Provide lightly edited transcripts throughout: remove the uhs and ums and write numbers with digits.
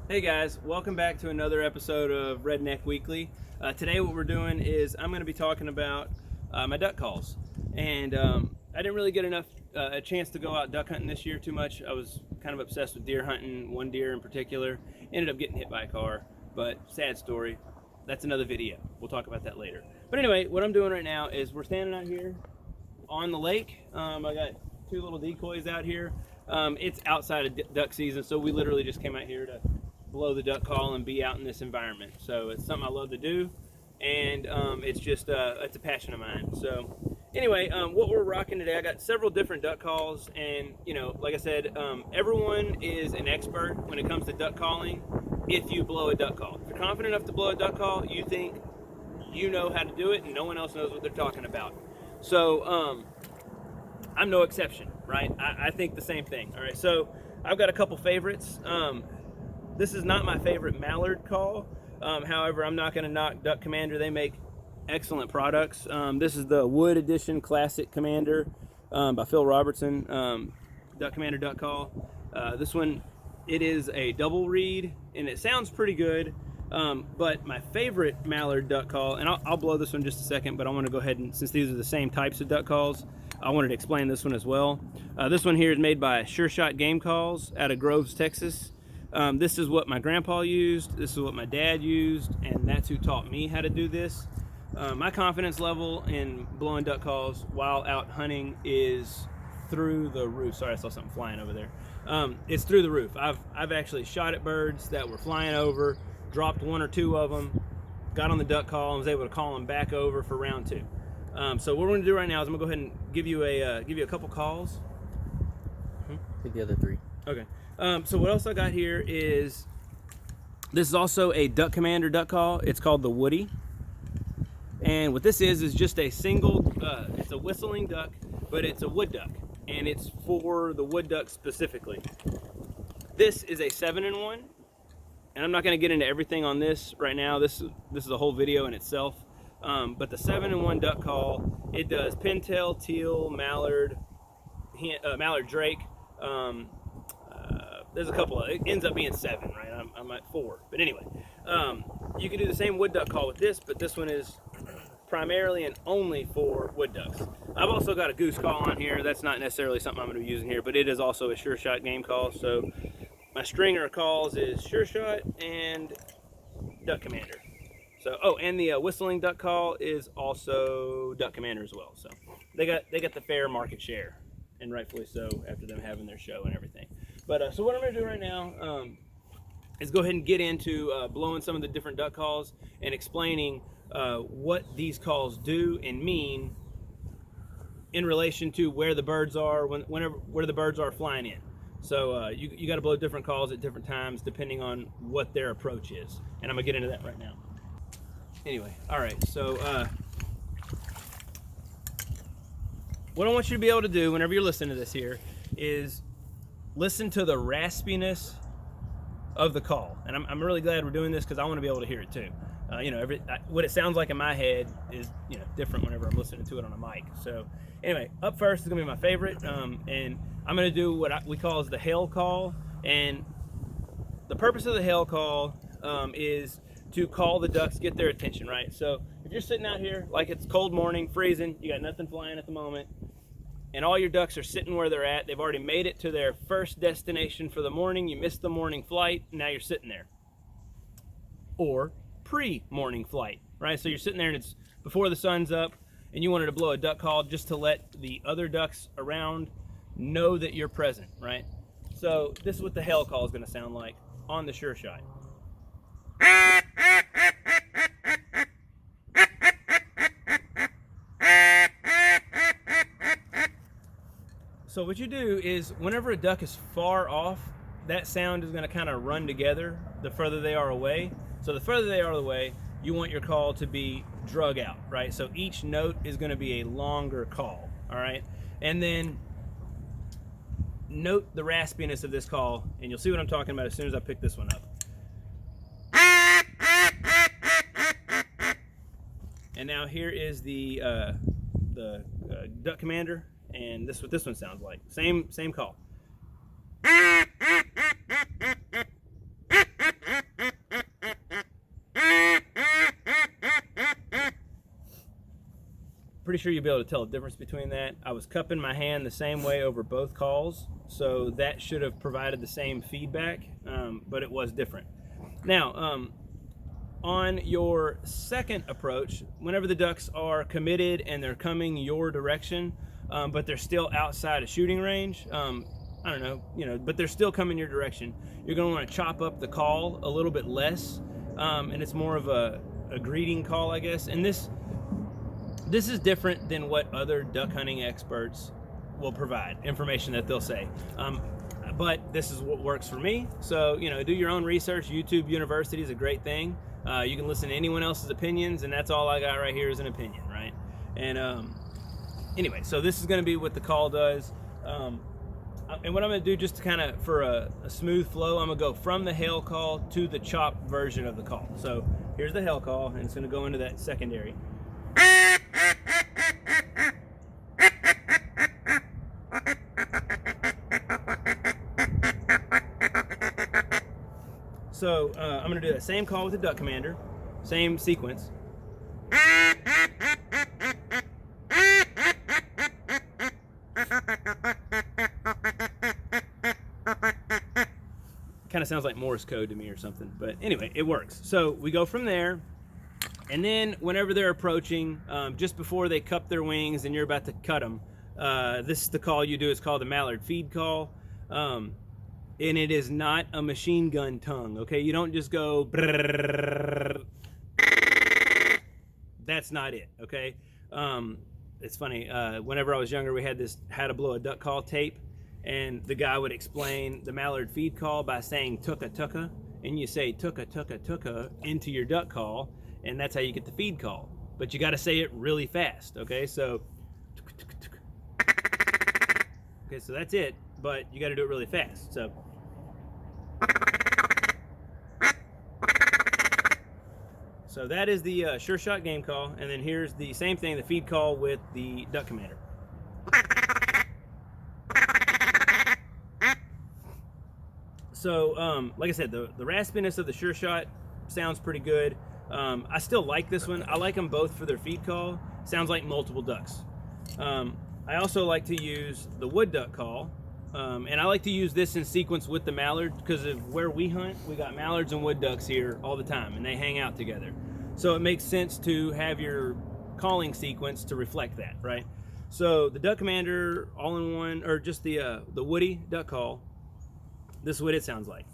Hey guys, welcome back to another episode of Redneck Weekly. Today what we're doing is I'm going to be talking about my duck calls. And I didn't really get a chance to go out duck hunting this year too much. I was kind of obsessed with deer hunting, one deer in particular. Ended up getting hit by a car, but sad story. That's another video. We'll talk about that later. But anyway, what I'm doing right now is we're standing out here on the lake. I got two little decoys out here. It's outside of duck season, so we literally just came out here to blow the duck call and be out in this environment. So it's something I love to do, and it's just it's a passion of mine. So anyway, what we're rocking today, I got several different duck calls, and like I said, everyone is an expert when it comes to duck calling. If you blow a duck call, if you're confident enough to blow a duck call, you think you know how to do it and no one else knows what they're talking about. So I'm no exception, right? I think the same thing. All right, so I've got a couple favorites. This is not my favorite mallard call. However, I'm not going to knock Duck Commander. They make excellent products. This is the Wood Edition Classic Commander by Phil Robertson, Duck Commander duck call. This one, it is a double reed, and it sounds pretty good. But my favorite mallard duck call, and I'll blow this one just a second, but I want to go ahead and, since these are the same types of duck calls, I wanted to explain this one as well. This one here is made by Sure Shot Game Calls out of Groves, Texas. This is what my grandpa used, this is what my dad used, and that's who taught me how to do this. My confidence level in blowing duck calls while out hunting is through the roof. Sorry, I saw something flying over there. It's through the roof. I've actually shot at birds that were flying over, dropped one or two of them, got on the duck call, and was able to call them back over for round two. So what we're going to do right now is I'm going to go ahead and give you a couple calls. I think the other three. Okay. So what else I got here is, this is also a Duck Commander duck call. It's called the Woody. And what this is just a single, it's a whistling duck, but it's a wood duck. And it's for the wood duck specifically. This is a 7-in-1. And I'm not going to get into everything on this right now. This is a whole video in itself. But the 7-in-1 duck call, it does pintail, teal, mallard, mallard drake. There's a couple of, it ends up being 7, right? I'm at 4. But anyway, you can do the same wood duck call with this, but this one is primarily and only for wood ducks. I've also got a goose call on here. That's not necessarily something I'm going to be using here, but it is also a Sure Shot game call. So my stringer calls is Sure Shot and Duck Commander. So, and the whistling duck call is also Duck Commander as well. So they got the fair market share, and rightfully so after them having their show and everything. But so what I'm going to do right now is go ahead and get into blowing some of the different duck calls and explaining what these calls do and mean in relation to where the birds are where the birds are flying in. So you got to blow different calls at different times depending on what their approach is, and I'm gonna get into that right now. Anyway, all right. So what I want you to be able to do whenever you're listening to this here is listen to the raspiness of the call, and I'm really glad we're doing this because I want to be able to hear it too. What it sounds like in my head is different whenever I'm listening to it on a mic. So anyway, up first is gonna be my favorite, and I'm gonna do what we call as the hail call. And the purpose of the hail call is to call the ducks, get their attention, right? So if you're sitting out here like it's cold morning, freezing, you got nothing flying at the moment, and all your ducks are sitting where they're at, they've already made it to their first destination for the morning, you missed the morning flight, and now you're sitting there. Or pre-morning flight, right? So you're sitting there and it's before the sun's up, and you wanted to blow a duck call just to let the other ducks around know that you're present, right? So this is what the hail call is going to sound like on the Sure Shot. So what you do is whenever a duck is far off, that sound is going to kind of run together the further they are away. So the further they are away, you want your call to be drug out, right? So each note is going to be a longer call, all right? And then note the raspiness of this call, and you'll see what I'm talking about as soon as I pick this one up. And now here is the Duck Commander, and this is what this one sounds like. Same call. pretty sure you'll be able to tell the difference between that. I was cupping my hand the same way over both calls, so that should have provided the same feedback, but it was different. Now, on your second approach, whenever the ducks are committed and they're coming your direction, but they're still outside of shooting range, I don't know, but they're still coming your direction, you're going to want to chop up the call a little bit less, and it's more of a greeting call, I guess. And this is different than what other duck hunting experts will provide, information that they'll say. But this is what works for me. So, do your own research. YouTube University is a great thing. You can listen to anyone else's opinions, and that's all I got right here is an opinion, right? And anyway, so this is going to be what the call does. And what I'm going to do, just to kind of, for a smooth flow, I'm going to go from the hail call to the chop version of the call. So here's the hail call, and it's going to go into that secondary. So I'm going to do that same call with the duck commander, same sequence. Kind of sounds like Morse code to me or something, but anyway, it works. So we go from there, and then whenever they're approaching, just before they cup their wings and you're about to cut them, this is the call you do. It's called the mallard feed call, and it is not a machine gun tongue, okay? You don't just go brrrr. That's not it, okay? It's funny, whenever I was younger, we had this how to blow a duck call tape, and the guy would explain the mallard feed call by saying tucka tucka, and you say tucka tucka tucka into your duck call, and that's how you get the feed call. But you got to say it really fast, okay? So that's it, but you got to do it really fast. So that is the sure shot game call, and then here's the same thing, the feed call with the duck commander. So, like I said, the raspiness of the sure shot sounds pretty good. I still like this one. I like them both for their feed call. Sounds like multiple ducks. I also like to use the wood duck call, and I like to use this in sequence with the mallard because of where we hunt. We got mallards and wood ducks here all the time, and they hang out together. So it makes sense to have your calling sequence to reflect that, right? So the duck commander all in one, or just the woody duck call. This is what it sounds like.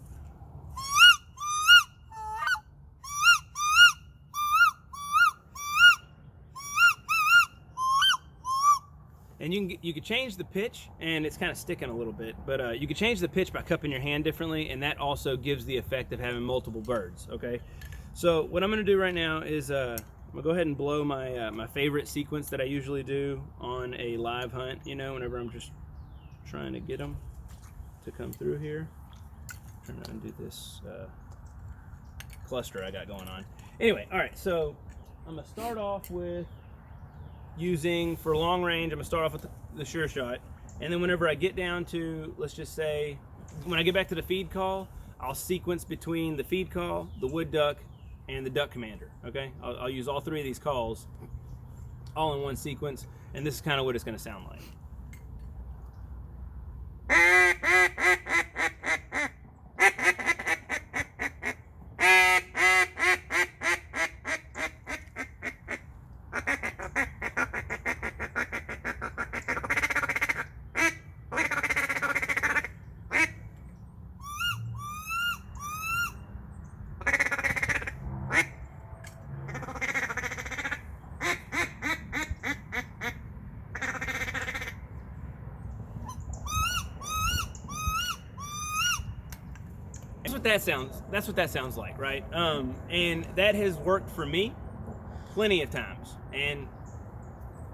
And you can change the pitch, and it's kind of sticking a little bit, but you can change the pitch by cupping your hand differently, and that also gives the effect of having multiple birds, okay? So what I'm going to do right now is I'm going to go ahead and blow my my favorite sequence that I usually do on a live hunt, whenever I'm just trying to get them to come through here. Trying to undo this cluster I got going on. Anyway, all right, so I'm going to start off with using, for long range, I'm going to start off with the sure shot, and then whenever I get down to, let's just say, when I get back to the feed call, I'll sequence between the feed call, the wood duck, and the duck commander, okay? I'll use all three of these calls all in one sequence, and this is kind of what it's going to sound like. That's what that sounds like, right? And that has worked for me plenty of times, and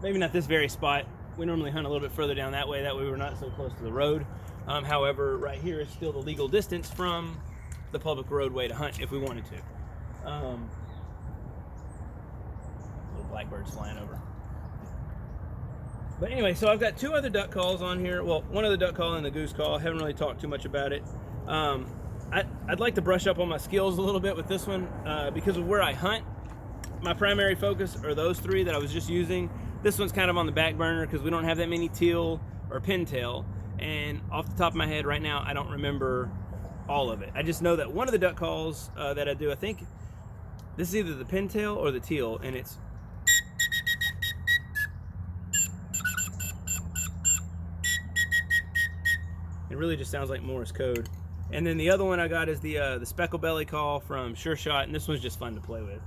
maybe not this very spot. We normally hunt a little bit further down that way we're not so close to the road. However, right here is still the legal distance from the public roadway to hunt if we wanted to. Little blackbirds flying over. But anyway, so I've got two other duck calls on here. Well, one other duck call and the goose call. I haven't really talked too much about it. I'd like to brush up on my skills a little bit with this one because of where I hunt. My primary focus are those three that I was just using. This one's kind of on the back burner because we don't have that many teal or pintail, and off the top of my head right now, I don't remember all of it. I just know that one of the duck calls that I do, I think this is either the pintail or the teal, and it really just sounds like Morse code. And then the other one I got is the speckle belly call from Sure Shot, and this one's just fun to play with.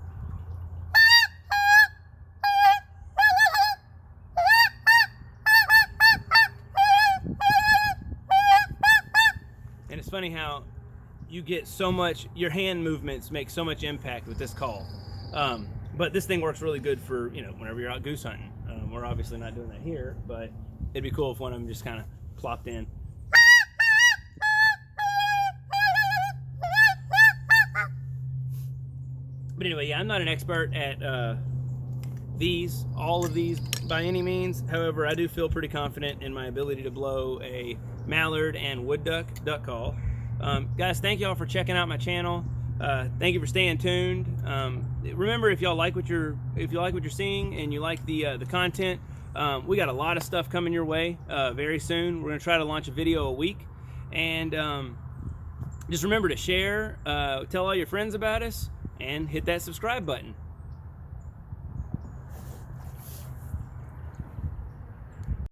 And it's funny how you get so much, your hand movements make so much impact with this call. But this thing works really good for, you know, whenever you're out goose hunting. We're obviously not doing that here, but it'd be cool if one of them just kind of plopped in. But anyway, yeah, I'm not an expert at all of these by any means. However, I do feel pretty confident in my ability to blow a mallard and wood duck call. Guys, thank y'all for checking out my channel. Thank you for staying tuned. Remember, if y'all like what you're seeing and you like the content, we got a lot of stuff coming your way very soon. We're gonna try to launch a video a week, and just remember to share, tell all your friends about us, and hit that subscribe button.